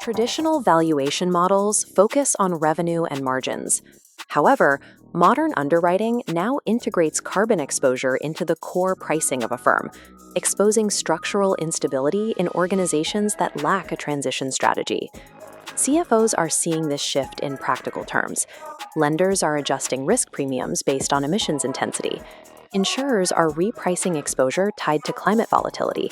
Traditional valuation models focus on revenue and margins. However, modern underwriting now integrates carbon exposure into the core pricing of a firm, exposing structural instability in organizations that lack a transition strategy. CFOs are seeing this shift in practical terms. Lenders are adjusting risk premiums based on emissions intensity. Insurers are repricing exposure tied to climate volatility,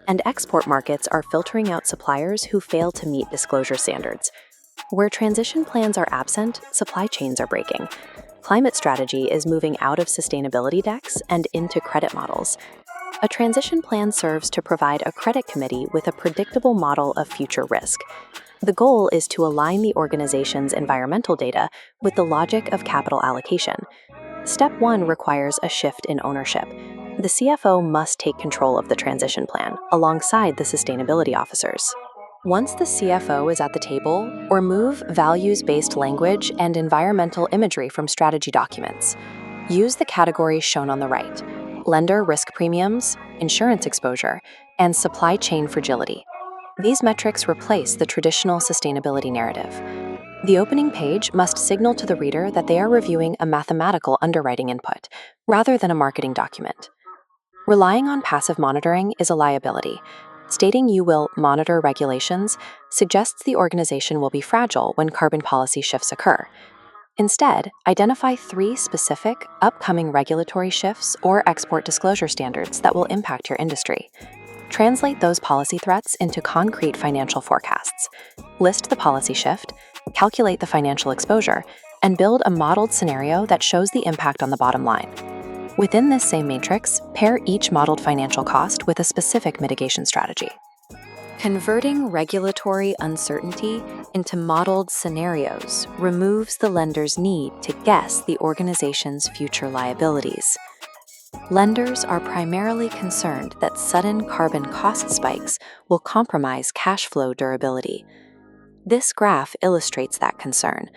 and export markets are filtering out suppliers who fail to meet disclosure standards. Where transition plans are absent, supply chains are breaking. ClimateStrategy is moving out of sustainability decks and into credit models. A transition plan serves to provide a credit committee with a predictable model of future risk. The goal is to align the organization's environmental data with the logic of capital allocation. Step 1 requires a shift in ownership. The CFO must take control of the transition plan, alongside the sustainability officers. Once the CFO is at the table, remove values-based language and environmental imagery from strategy documents. Use the categories shown on the right: lender risk premiums, insurance exposure, and supply chain fragility. These metrics replace the traditional sustainability narrative. The opening page must signal to the reader that they are reviewing a mathematical underwriting input, rather than a marketing document. Relying on passive monitoring is a liability. Stating you will monitor regulations suggests the organization will be fragile when carbon policy shifts occur. Instead, identify 3 specific, upcoming regulatory shifts or export disclosure standards that will impact your industry. Translate those policy threats into concrete financial forecasts. List the policy shift, calculate the financial exposure, and build a modeled scenario that shows the impact on the bottom line. Within this same matrix, pair each modeled financial cost with a specific mitigation strategy. Converting regulatory uncertainty into modeled scenarios removes the lender's need to guess the organization's future liabilities. Lenders are primarily concerned that sudden carbon cost spikes will compromise cash flow durability. This graph illustrates that concern,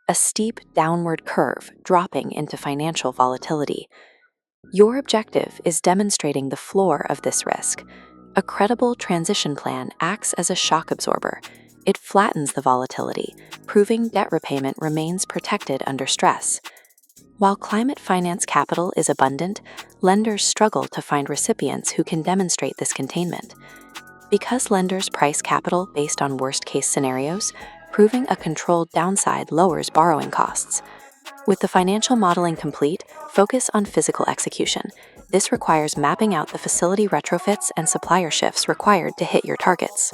a steep downward curve dropping into financial volatility. Your objective is demonstrating the floor of this risk. A credible transition plan acts as a shock absorber. It flattens the volatility, proving debt repayment remains protected under stress. While climate finance capital is abundant, lenders struggle to find recipients who can demonstrate this containment. Because lenders price capital based on worst-case scenarios, proving a controlled downside lowers borrowing costs. With the financial modeling complete, focus on physical execution. This requires mapping out the facility retrofits and supplier shifts required to hit your targets.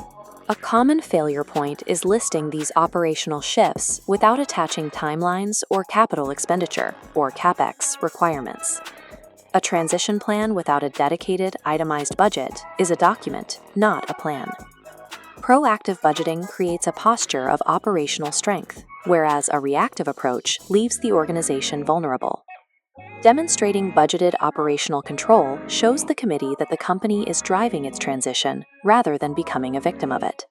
A common failure point is listing these operational shifts without attaching timelines or capital expenditure, or CapEx, requirements. A transition plan without a dedicated, itemized budget is a document, not a plan. Proactive budgeting creates a posture of operational strength, whereas a reactive approach leaves the organization vulnerable. Demonstrating budgeted operational control shows the committee that the company is driving its transition rather than becoming a victim of it.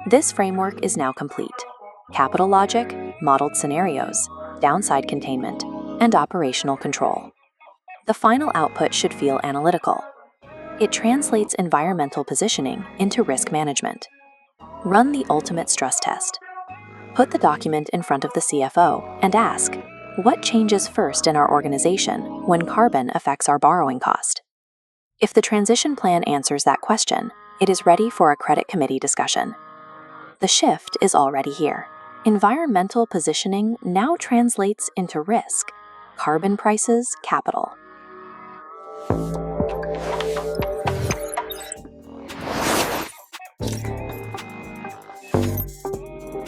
This framework is now complete: capital logic, modeled scenarios, downside containment, and operational control. The final output should feel analytical. It translates environmental positioning into risk management. Run the ultimate stress test. Put the document in front of the CFO and ask, what changes first in our organization when carbon affects our borrowing cost? If the transition plan answers that question, it is ready for a credit committee discussion. The shift is already here. Environmental positioning now translates into risk. Carbon prices, capital.